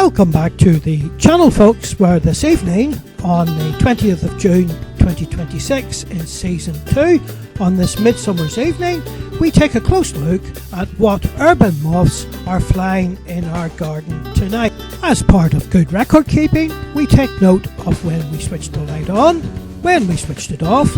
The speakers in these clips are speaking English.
Welcome back to the channel, folks, where this evening on the 20th of June 2026 in season 2, on this midsummer's evening, we take a close look at what urban moths are flying in our garden tonight. As part of good record keeping, we take note of when we switched the light on, when we switched it off,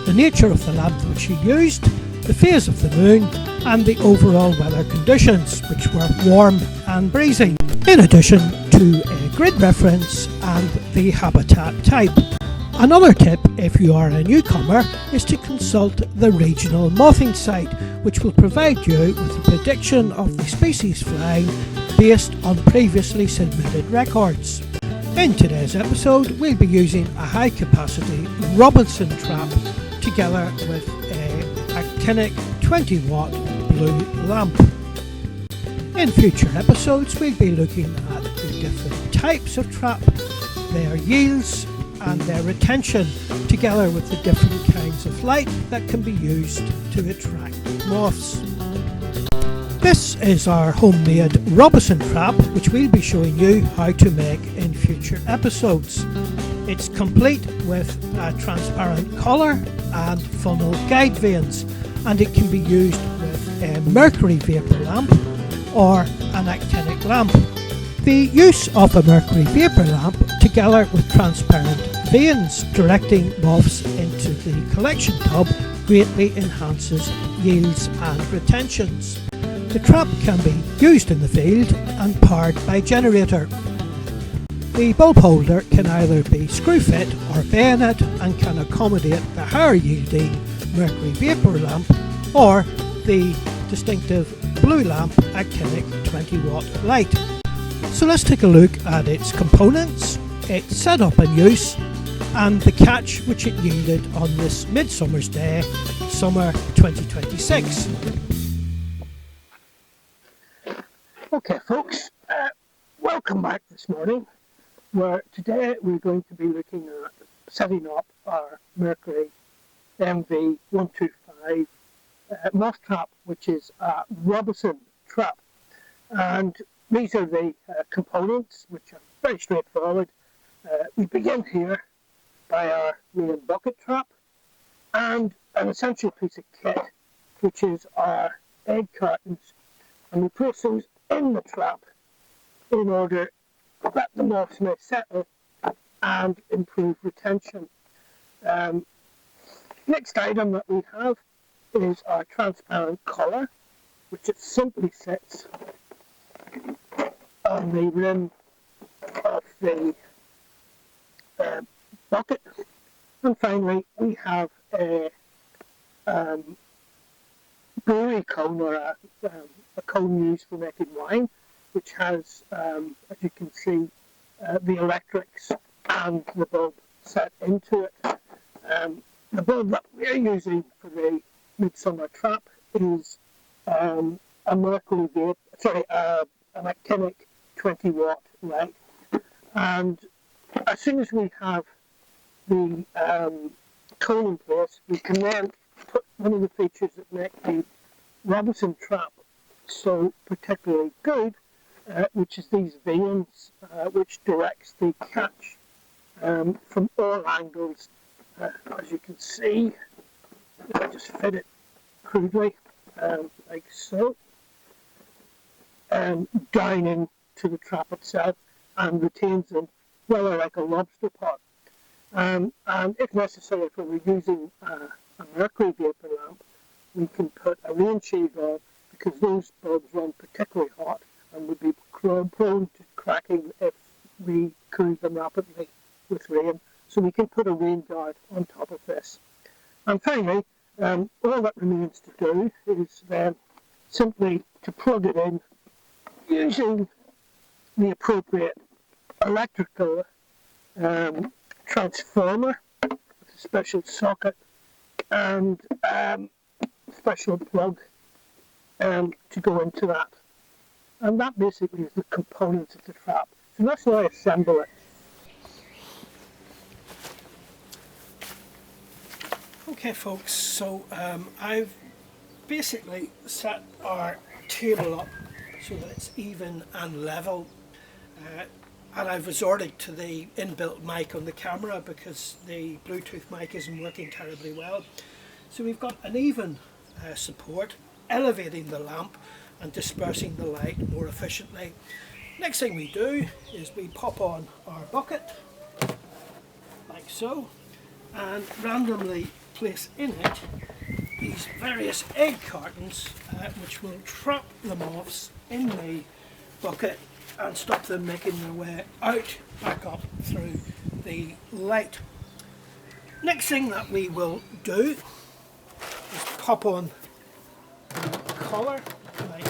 the nature of the lamp which you used, the phase of the moon, and the overall weather conditions, which were warm and breezy, in addition to a grid reference and the habitat type. Another tip, if you are a newcomer, is to consult the regional mothing site, which will provide you with a prediction of the species flying based on previously submitted records. In today's episode, we'll be using a high capacity Robinson trap together with a actinic 20 watt blue lamp. In future episodes, we'll be looking at the different types of trap, their yields and their retention, together with the different kinds of light that can be used to attract moths. This is our homemade Robinson trap, which we'll be showing you how to make in future episodes. It's complete with a transparent collar and funnel guide vanes, and it can be used with a mercury vapour lamp or an actinic lamp. The use of a mercury vapour lamp together with transparent vanes directing moths into the collection tub greatly enhances yields and retentions. The trap can be used in the field and powered by generator. The bulb holder can either be screw fit or bayonet and can accommodate the higher yielding mercury vapour lamp or the distinctive blue lamp actinic 20 watt light. So let's take a look at its components, its setup and use, and the catch which it yielded on this midsummer's day, summer 2026. Okay folks, welcome back this morning, where today we're going to be looking at setting up our Mercury MV125 moth trap, which is a Robinson trap. And these are the components, which are very straightforward. We begin here by our main bucket trap and an essential piece of kit, which is our egg cartons, and we place those in the trap in order that the moths may settle and improve retention. Next item that we have is our transparent collar, which it simply sits on the rim of the bucket. And finally, we have a brewery cone, or a cone used for making wine, which has, as you can see, the electrics and the bulb set into it. The bulb that we're using for the midsummer trap is an actinic 20 watt light. And as soon as we have the cone in place, we can then put one of the features that make the Robinson trap so particularly good, which is these vanes, which directs the catch from all angles. As you can see, I just fit it crudely, like so, down into the trap itself and retains them well like a lobster pot. And if necessary, if we're using a mercury vapour lamp, we can put a rain shade on, because those bulbs run particularly hot and would be prone to cracking if we cool them rapidly with rain. So we can put a rain guard on top of this. And finally, all that remains to do is then simply to plug it in using the appropriate electrical transformer with a special socket and special plug to go into that. And that basically is the components of the trap. So that's how I assemble it. Okay folks, so I've basically set our table up so that it's even and level, and I've resorted to the inbuilt mic on the camera because the Bluetooth mic isn't working terribly well. So we've got an even support, elevating the lamp and dispersing the light more efficiently. Next thing we do is we pop on our bucket, like so, and randomly place in it these various egg cartons which will trap the moths in the bucket and stop them making their way out back up through the light. Next thing that we will do is pop on the collar like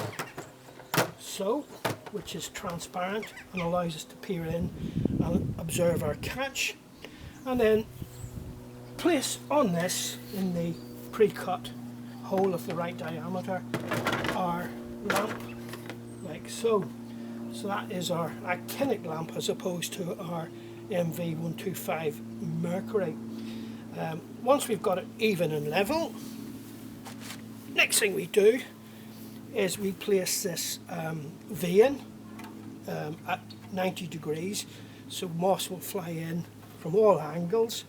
so, which is transparent and allows us to peer in and observe our catch, and then place on this, in the pre-cut hole of the right diameter, our lamp like so. So that is our actinic lamp as opposed to our MV125 Mercury. Once we've got it even and level, next thing we do is we place this vane at 90 degrees, so moths will fly in from all angles,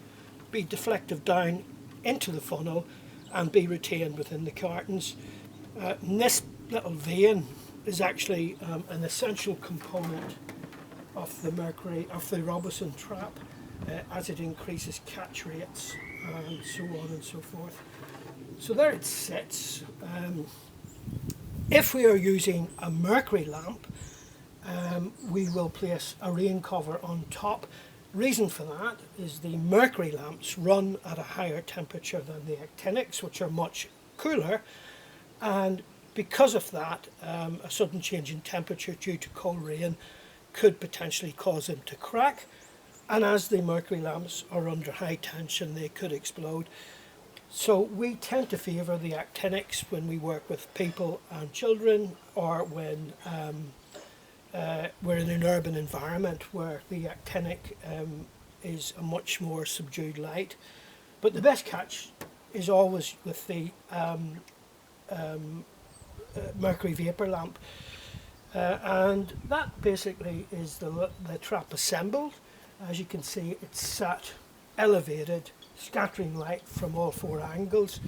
be deflected down into the funnel and be retained within the cartons. And this little vane is actually an essential component of the Mercury, of the Robinson trap, as it increases catch rates and so on and so forth. So there it sits. If we are using a Mercury lamp, we will place a rain cover on top. Reason for that is the Mercury lamps run at a higher temperature than the actinics, which are much cooler, and because of that, a sudden change in temperature due to cold rain could potentially cause them to crack, and as the Mercury lamps are under high tension, they could explode. So we tend to favour the actinics when we work with people and children, or when we're in an urban environment where the actinic is a much more subdued light. But the best catch is always with the Mercury vapor lamp, and that basically is the trap assembled. As you can see, it's sat elevated, scattering light from all four angles,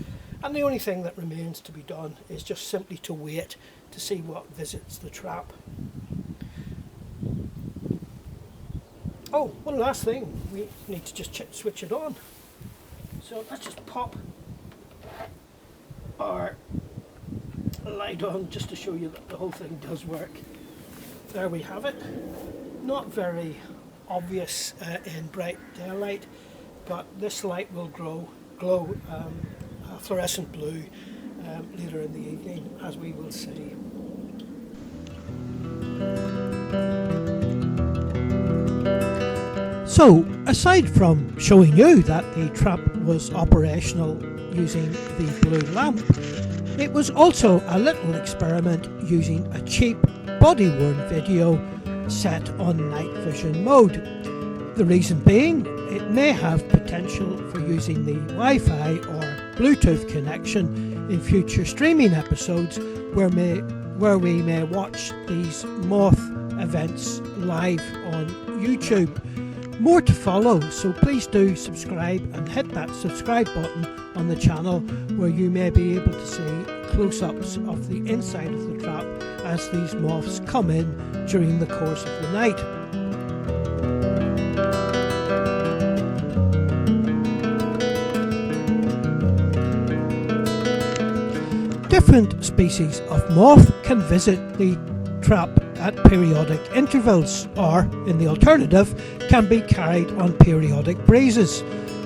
and the only thing that remains to be done is just simply to wait to see what visits the trap. Oh, one last thing, we need to just switch it on. So let's just pop our light on just to show you that the whole thing does work. There we have it. Not very obvious in bright daylight, but this light will glow a fluorescent blue later in the evening, as we will see. So, aside from showing you that the trap was operational using the blue lamp, it was also a little experiment using a cheap body-worn video set on night vision mode. The reason being, it may have potential for using the Wi-Fi or Bluetooth connection in future streaming episodes where we may watch these moth events live on YouTube. More to follow, so please do subscribe and hit that subscribe button on the channel, where you may be able to see close-ups of the inside of the trap as these moths come in during the course of the night. Different species of moth can visit the trap at periodic intervals, or, in the alternative, can be carried on periodic breezes.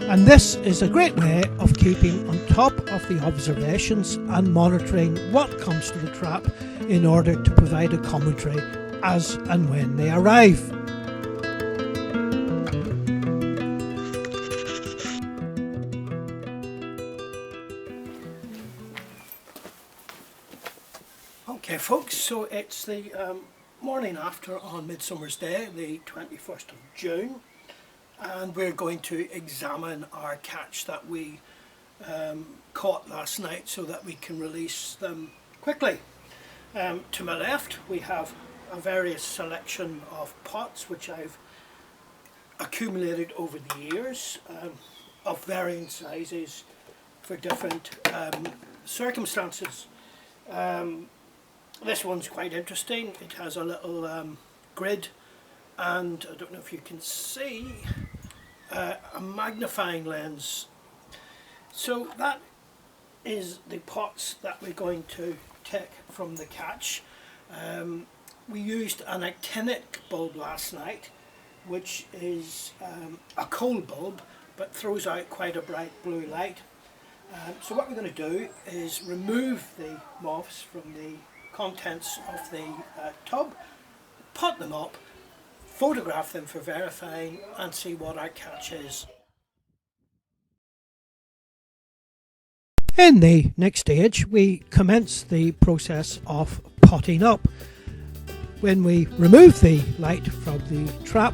And this is a great way of keeping on top of the observations and monitoring what comes to the trap in order to provide a commentary as and when they arrive. Okay folks, so it's the morning after on Midsummer's Day, the 21st of June, and we're going to examine our catch that we caught last night so that we can release them quickly. To my left we have a various selection of pots which I've accumulated over the years of varying sizes for different circumstances. This one's quite interesting. It has a little grid, and I don't know if you can see a magnifying lens. So that is the pots that we're going to take from the catch. We used an actinic bulb last night, which is a coal bulb but throws out quite a bright blue light. So what we're going to do is remove the moths from the contents of the tub, pot them up, photograph them for verifying, and see what our catch is. In the next stage, we commence the process of potting up. When we remove the light from the trap,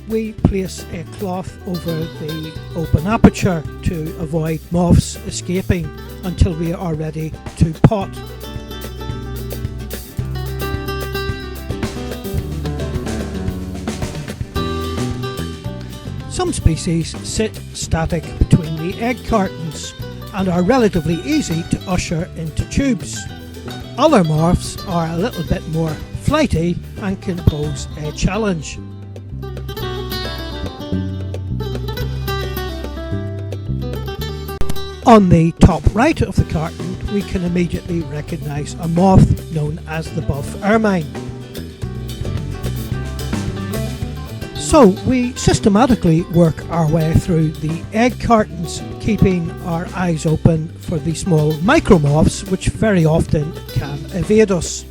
we place a cloth over the open aperture to avoid moths escaping until we are ready to pot. Some species sit static between the egg cartons and are relatively easy to usher into tubes. Other moths are a little bit more flighty and can pose a challenge. On the top right of the carton, we can immediately recognise a moth known as the buff ermine. So we systematically work our way through the egg cartons, keeping our eyes open for the small micro moths which very often can evade us.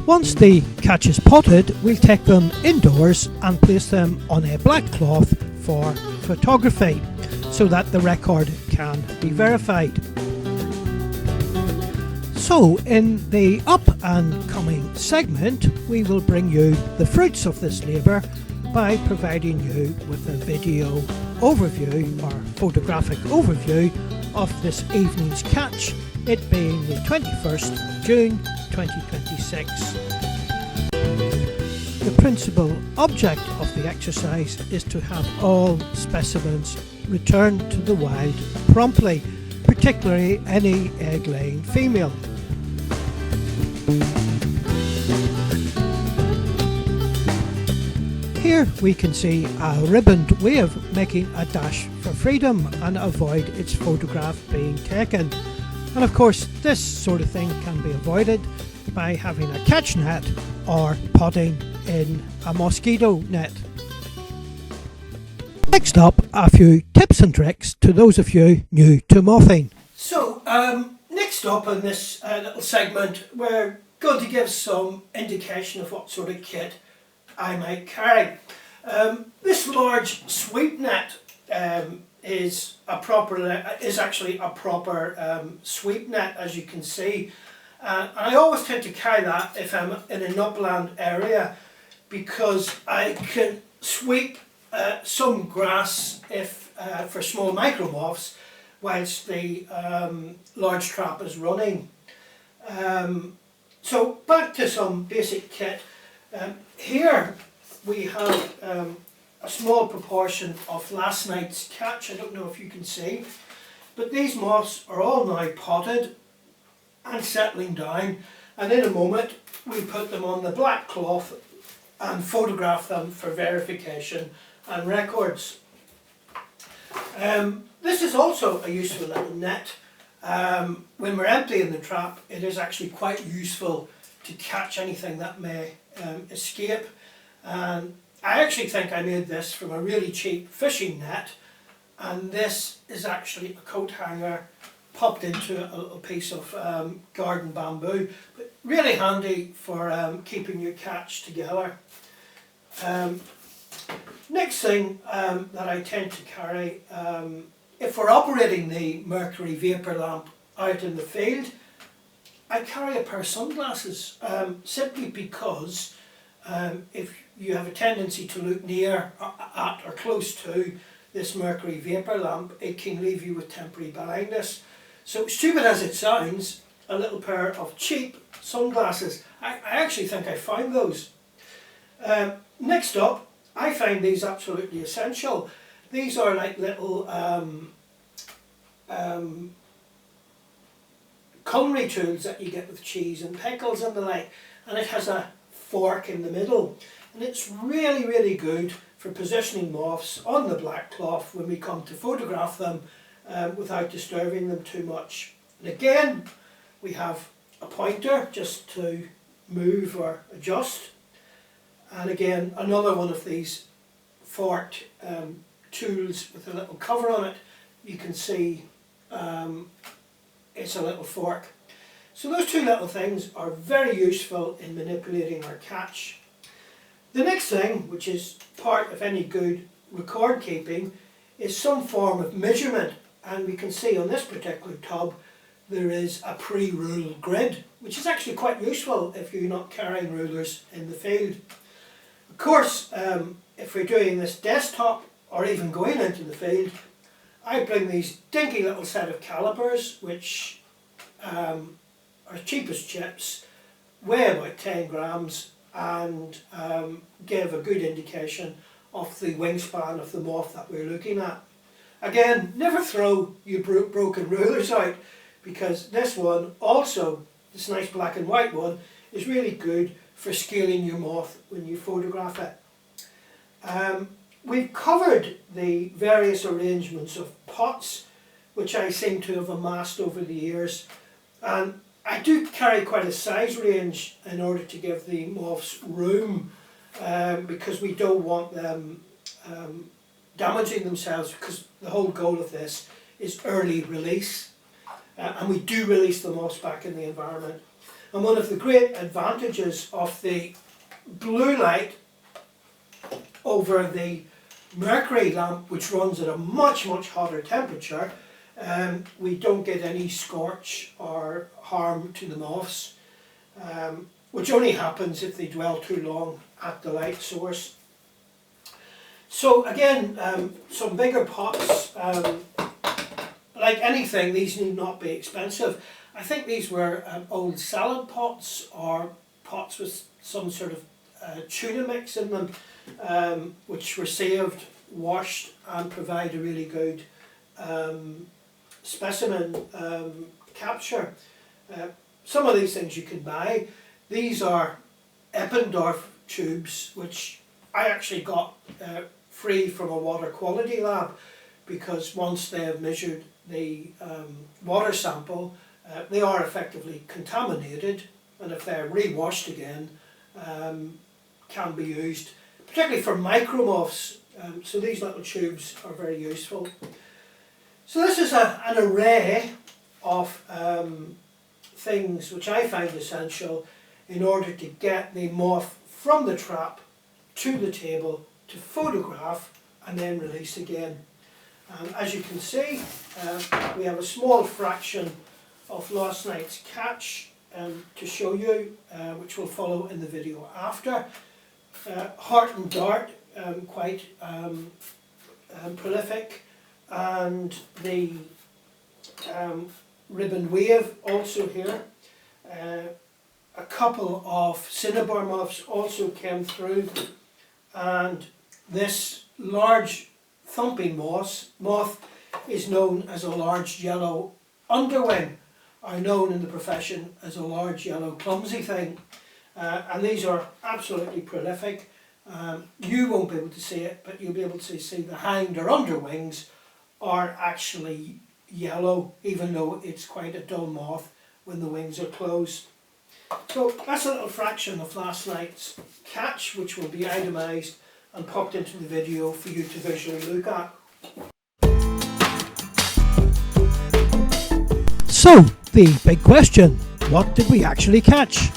Once the catch is potted, we'll take them indoors and place them on a black cloth for photography so that the record can be verified. So in the up and coming segment, we will bring you the fruits of this labour by providing you with a video overview or photographic overview of this evening's catch, it being the 21st of June 2026. The principal object of the exercise is to have all specimens returned to the wild promptly, particularly any egg-laying female. Here we can see a ribboned wave making a dash for freedom and avoid its photograph being taken. And of course this sort of thing can be avoided by having a catch net or potting in a mosquito net. Next up, a few tips and tricks to those of you new to mothing. So next up in this little segment, we're going to give some indication of what sort of kit I might carry. This large sweep net is actually a proper sweep net, as you can see. And I always tend to carry that if I'm in an upland area, because I can sweep some grass for small micro moths whilst the large trap is running. So back to some basic kit. Here we have a small proportion of last night's catch. I don't know if you can see, but these moths are all now potted and settling down, and in a moment we put them on the black cloth and photograph them for verification and records. This is also a useful little net. When we're emptying the trap, it is actually quite useful to catch anything that may escape. And I actually think I made this from a really cheap fishing net, and this is actually a coat hanger popped into a little piece of garden bamboo, but really handy for keeping your catch together. Next thing that I tend to carry, if we're operating the mercury vapour lamp out in the field, I carry a pair of sunglasses, simply because if you have a tendency to look near, at or close to this mercury vapour lamp, it can leave you with temporary blindness. So stupid as it sounds, a little pair of cheap sunglasses. I actually think I found those. Next up, I find these absolutely essential. These are like little culinary tools that you get with cheese and pickles and the like, and it has a fork in the middle, and it's really, really good for positioning moths on the black cloth when we come to photograph them without disturbing them too much. And again, we have a pointer just to move or adjust, and again another one of these forked tools with a little cover on it. You can see it's a little fork. So those two little things are very useful in manipulating our catch. The next thing, which is part of any good record keeping, is some form of measurement, and we can see on this particular tub there is a pre-ruled grid, which is actually quite useful if you're not carrying rulers in the field. Of course, if we're doing this desktop or even going into the field, I bring these dinky little set of calipers, which are cheap as chips, weigh about 10 grams, and give a good indication of the wingspan of the moth that we're looking at. Again, never throw your broken rulers out, because this one also, this nice black and white one, is really good for scaling your moth when you photograph it. We've covered the various arrangements of pots, which I seem to have amassed over the years, and I do carry quite a size range in order to give the moths room, because we don't want them damaging themselves, because the whole goal of this is early release, and we do release the moths back in the environment. And one of the great advantages of the blue light over the mercury lamp, which runs at a much hotter temperature, we don't get any scorch or harm to the moths, which only happens if they dwell too long at the light source. So again, some bigger pots, like anything, these need not be expensive. I think these were old salad pots, or pots with some sort of tuna mix in them, which were saved, washed, and provide a really good specimen capture. Some of these things you can buy. These are Eppendorf tubes, which I actually got free from a water quality lab, because once they have measured the water sample, they are effectively contaminated, and if they're re-washed again, can be used, particularly for micro moths. So these little tubes are very useful. So this is an array of things which I find essential in order to get the moth from the trap to the table to photograph and then release again. As you can see, we have a small fraction of last night's catch to show you, which will follow in the video after. Heart and dart, quite prolific, and the ribbon wave also here. A couple of cinnabar moths also came through, and this large thumping moth is known as a large yellow underwing, are known in the profession as a large yellow clumsy thing, and these are absolutely prolific. You won't be able to see it, but you'll be able to see the hind or underwings are actually yellow, even though it's quite a dull moth when the wings are closed. So that's a little fraction of last night's catch, which will be itemised and popped into the video for you to visually look at. So, the big question, what did we actually catch?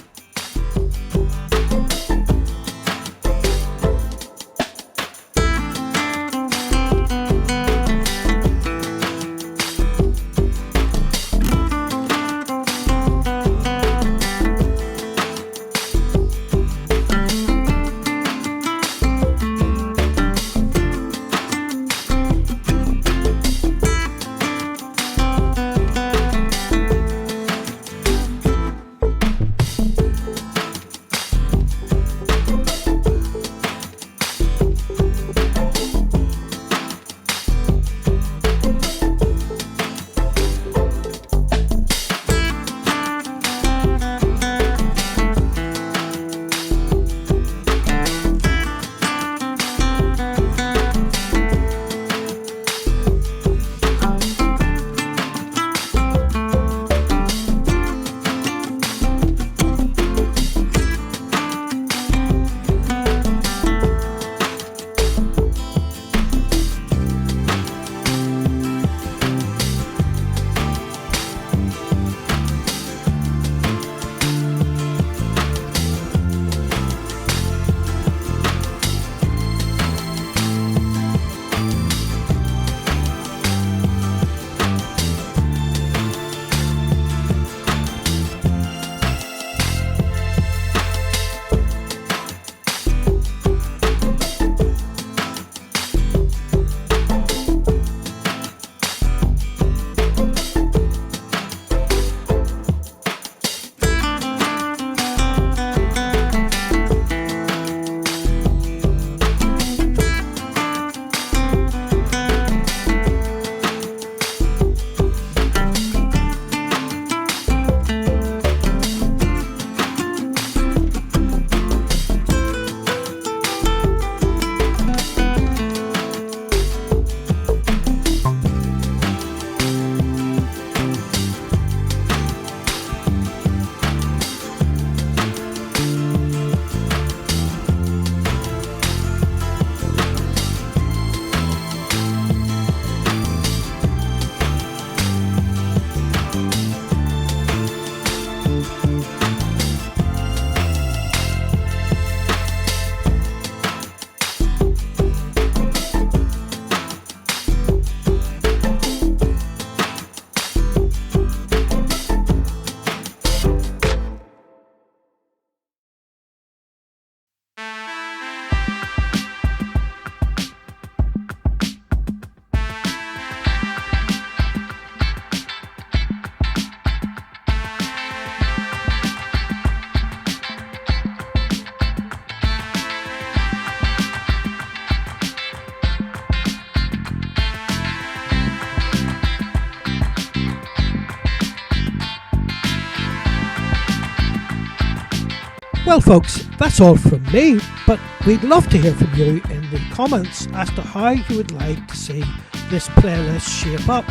Well, folks, that's all from me, but we'd love to hear from you in the comments as to how you would like to see this playlist shape up.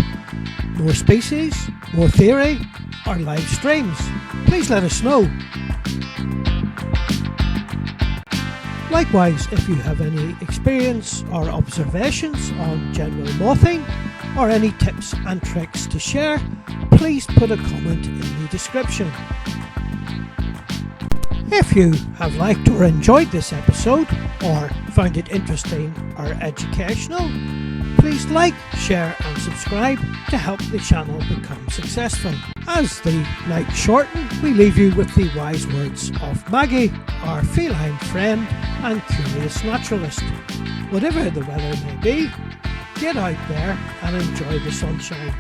More species, more theory, or live streams? Please let us know. Likewise, if you have any experience or observations on general mothing, or any tips and tricks to share, please put a comment in the description. If you have liked or enjoyed this episode, or found it interesting or educational, please like, share and subscribe to help the channel become successful. As the night shortens, we leave you with the wise words of Maggie, our feline friend and curious naturalist. Whatever the weather may be, get out there and enjoy the sunshine.